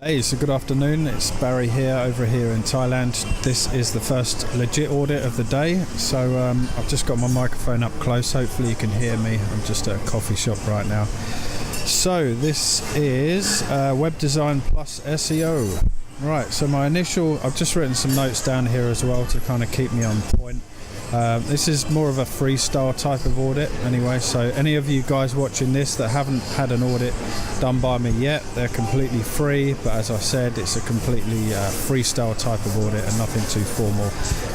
Hey, so good afternoon, it's Barry here, over here in Thailand. This is the first Legiit audit of the day, so I've just got my microphone up close, hopefully you can hear me. I'm just at a coffee shop right now. So this is Web Design Plus SEO. Right, so I've just written some notes down here as well to kind of keep me on point. This is more of a freestyle type of audit anyway, so any of you guys watching this that haven't had an audit done by me yet, they're completely free, but as I said, it's a completely freestyle type of audit and nothing too formal,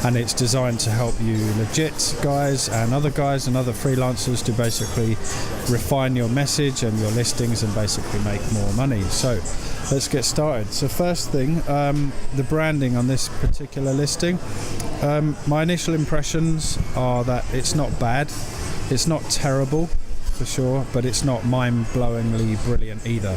and it's designed to help you legit guys and other freelancers to basically refine your message and your listings and basically make more money. So let's get started. So first thing, the branding on this particular listing. My initial impressions are that it's not bad, it's not terrible for sure, but it's not mind-blowingly brilliant either.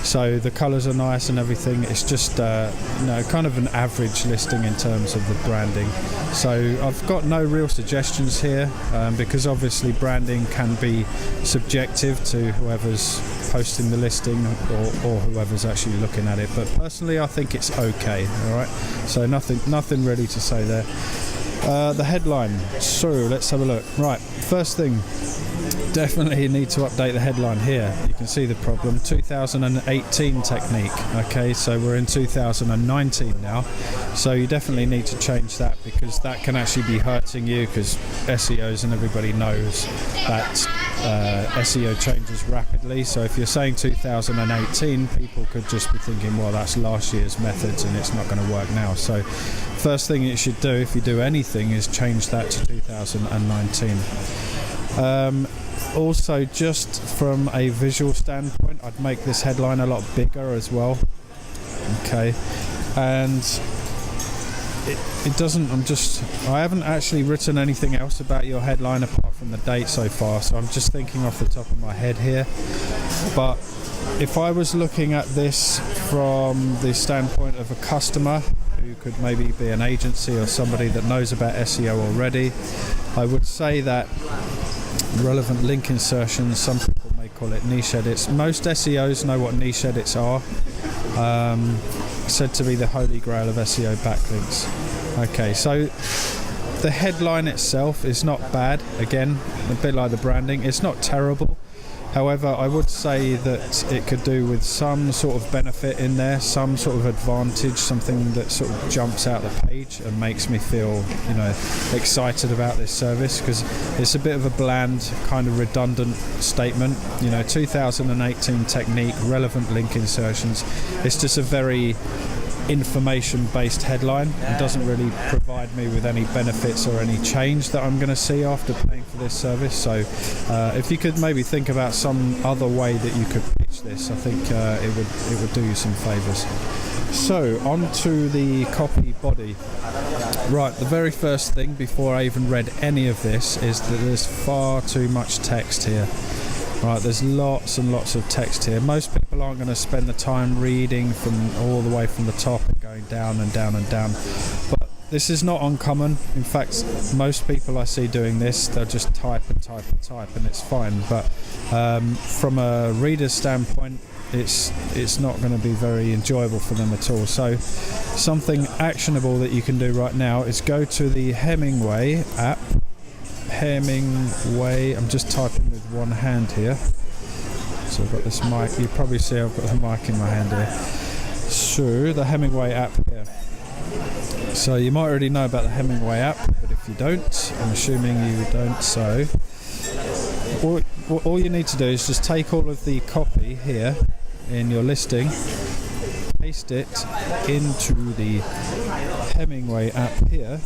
So the colours are nice and everything, it's just kind of an average listing in terms of the branding. So I've got no real suggestions here because obviously branding can be subjective to whoever's posting the listing or whoever's actually looking at it, but personally I think it's okay. Alright, so nothing really to say there. The headline, so let's have a look. Right, first thing, definitely need to update the headline here. You can see the problem, 2018 technique. Okay, so we're in 2019 now, so you definitely need to change that because that can actually be hurting you, because SEOs and everybody knows that SEO changes rapidly. So if you're saying 2018, people could just be thinking, well, that's last year's methods and it's not going to work now. So first thing you should do, if you do anything, is change that to 2019. Also, just from a visual standpoint, I'd make this headline a lot bigger as well. Okay, and it doesn't, I haven't actually written anything else about your headline apart from the date so far, so I'm just thinking off the top of my head here. But if I was looking at this from the standpoint of a customer who could maybe be an agency or somebody that knows about SEO already, I would say that relevant link insertions, some people may call it niche edits. Most SEOs know what niche edits are. Said to be the holy grail of SEO backlinks. Okay, so the headline itself is not bad. Again, a bit like the branding, it's not terrible. However, I would say that it could do with some sort of benefit in there, some sort of advantage, something that sort of jumps out the page and makes me feel, excited about this service, because it's a bit of a bland, kind of redundant statement. 2018 technique, relevant link insertions. It's just a very information-based headline. It doesn't really provide me with any benefits or any change that I'm going to see after paying for this service. So if you could maybe think about some other way that you could pitch this, I think it would do you some favours. So on to the copy body. Right, the very first thing before I even read any of this is that there's far too much text here. Right, there's lots and lots of text here. Most people aren't going to spend the time reading from all the way from the top and going down and down and down. But this is not uncommon. In fact, most people I see doing this, they'll just type and type and type and it's fine. But from a reader's standpoint, it's not going to be very enjoyable for them at all. So something actionable that you can do right now is go to the Hemingway app. Hemingway, I'm just typing with one hand here, so I've got this mic, you probably see I've got the mic in my hand here. So the Hemingway app here, so you might already know about the Hemingway app, but if you don't, I'm assuming you don't, so all you need to do is just take all of the copy here in your listing, paste it into the Hemingway app here.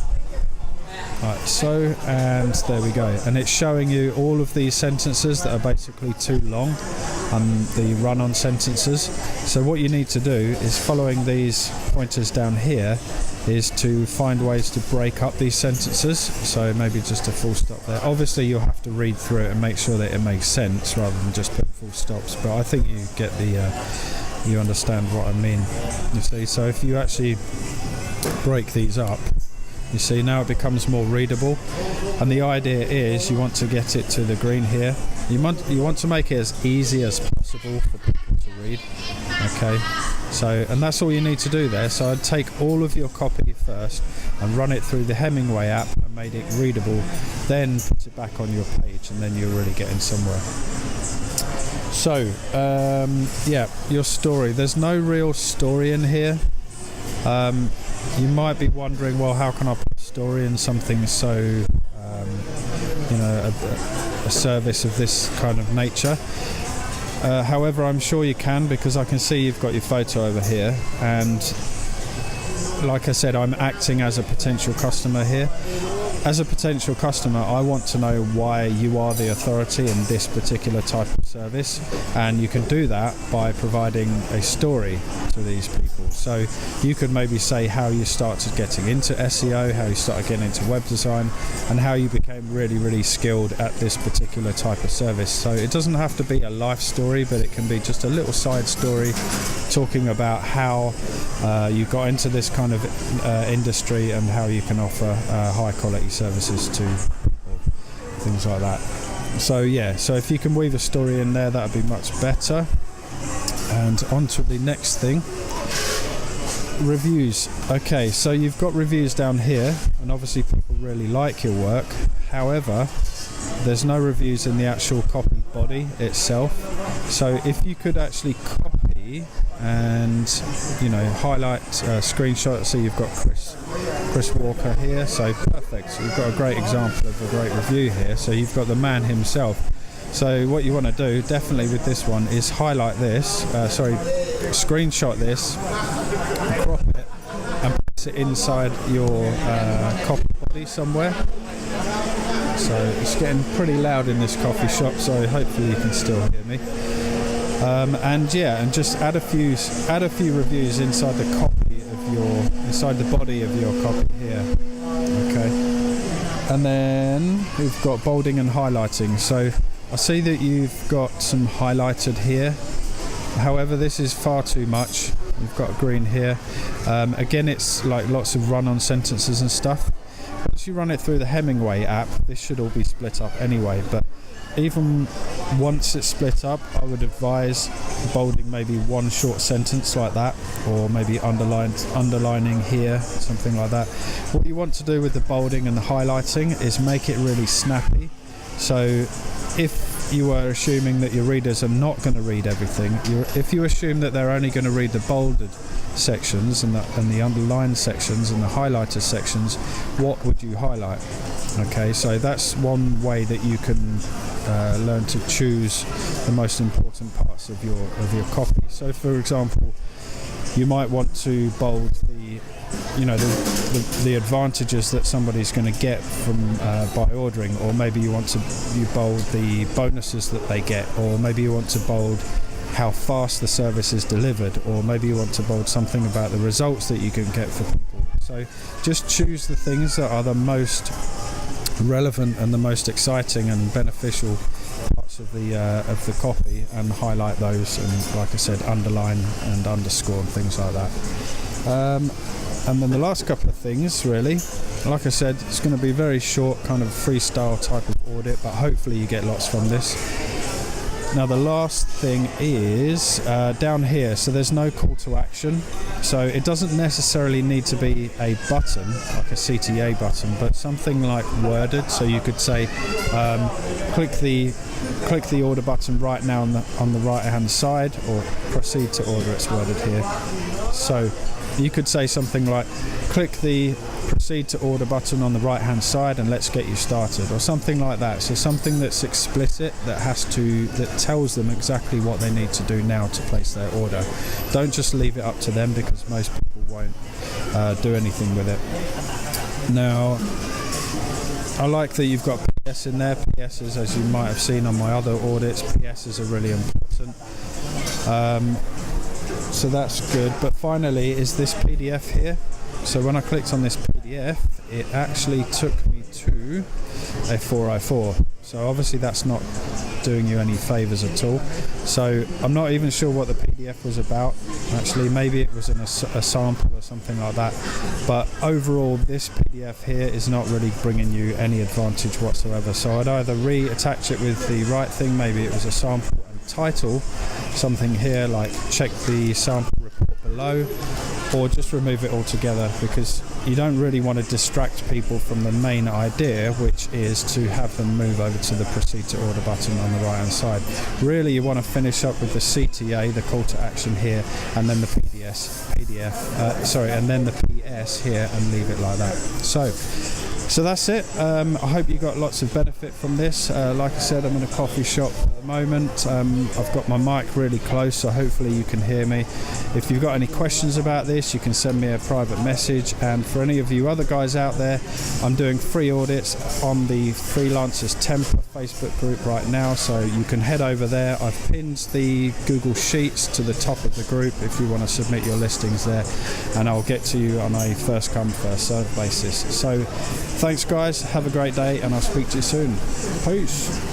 Right, so, and there we go, and it's showing you all of these sentences that are basically too long on the run-on sentences. So what you need to do is, following these pointers down here, is to find ways to break up these sentences. So maybe just a full stop there. Obviously you'll have to read through it and make sure that it makes sense rather than just put full stops, but I think you get you understand what I mean, you see. So if you actually break these up, you see, now it becomes more readable, and the idea is you want to get it to the green here. You want to make it as easy as possible for people to read. Okay, So, and that's all you need to do there. So I'd take all of your copy first and run it through the Hemingway app and made it readable, then put it back on your page, and then you're really getting somewhere. So yeah, your story, there's no real story in here. You might be wondering, well, how can I put a story in something so you know, a service of this kind of nature? However, I'm sure you can, because I can see you've got your photo over here, and like I said, I'm acting as a potential customer here. As a potential customer, I want to know why you are the authority in this particular type of service, and you can do that by providing a story to these people. So you could maybe say how you started getting into SEO, how you started getting into web design, and how you became really, really skilled at this particular type of service. So it doesn't have to be a life story, but it can be just a little side story talking about how you got into this kind of industry and how you can offer high quality services to people, things like that. So yeah, so if you can weave a story in there, that would be much better. And on to the next thing, reviews. Okay, so you've got reviews down here, and obviously people really like your work. However, there's no reviews in the actual copy body itself. So if you could actually copy and, you know, highlight screenshot, so you've got Chris Walker here, so perfect. So you've got a great example of a great review here. So you've got the man himself. So what you want to do definitely with this one is highlight this, screenshot this, crop it, and place it inside your copy body somewhere. So it's getting pretty loud in this coffee shop, so hopefully you can still hear me. And yeah, and just add a few reviews inside the copy of inside the body of your copy here. Okay. And then we've got bolding and highlighting. So I see that you've got some highlighted here. However, this is far too much. You've got green here. Again, it's like lots of run-on sentences and stuff. Once you run it through the Hemingway app, this should all be split up anyway, but even once it's split up, I would advise bolding maybe one short sentence like that, or maybe underlining here, something like that. What you want to do with the bolding and the highlighting is make it really snappy. So if you are assuming that your readers are not going to read everything, if you assume that they're only going to read the bolded sections and the underlined sections and the highlighted sections, what would you highlight? Okay, so that's one way that you can learn to choose the most important parts of your copy. So for example, you might want to bold the advantages that somebody's going to get from by ordering, or maybe you bold the bonuses that they get, or maybe you want to bold how fast the service is delivered, or maybe you want to bold something about the results that you can get for people. So just choose the things that are the most relevant and the most exciting and beneficial parts of the copy, and highlight those, and like I said, underline and underscore and things like that. And then the last couple of things, really, like I said, it's going to be very short, kind of freestyle type of audit, but hopefully you get lots from this. Now the last thing is down here, so there's no call to action, so it doesn't necessarily need to be a button like a CTA button, but something like worded. So you could say click the order button right now on the right hand side, or proceed to order, it's worded here. So you could say something like click the proceed to order button on the right hand side and let's get you started, or something like that. So something that's explicit, that tells them exactly what they need to do now to place their order. Don't just leave it up to them, because most people won't do anything with it. Now I like that you've got PS in there. PSs, as you might have seen on my other audits, PSs are really important. So that's good. But finally is this PDF here. So when I clicked on this PDF, it actually took me to a 404. So obviously that's not doing you any favors at all. So I'm not even sure what the PDF was about. Actually, maybe it was a sample or something like that. But overall, this PDF here is not really bringing you any advantage whatsoever. So I'd either reattach it with the right thing, maybe it was a sample, and title something here like check the sample report below below, or just remove it altogether, because you don't really want to distract people from the main idea, which is to have them move over to the proceed to order button on the right hand side. Really, you want to finish up with the CTA, the call to action here, and then the and then the PS here, and leave it like that. So that's it. I hope you got lots of benefit from this. Like I said, I'm in a coffee shop at the moment. I've got my mic really close, so hopefully you can hear me. If you've got any questions about this, you can send me a private message. And for any of you other guys out there, I'm doing free audits on the Freelancers Temper Facebook group right now, so you can head over there. I've pinned the Google Sheets to the top of the group if you want to submit your listings there, and I'll get to you on a first come first served basis. So thanks guys, have a great day, and I'll speak to you soon. Peace.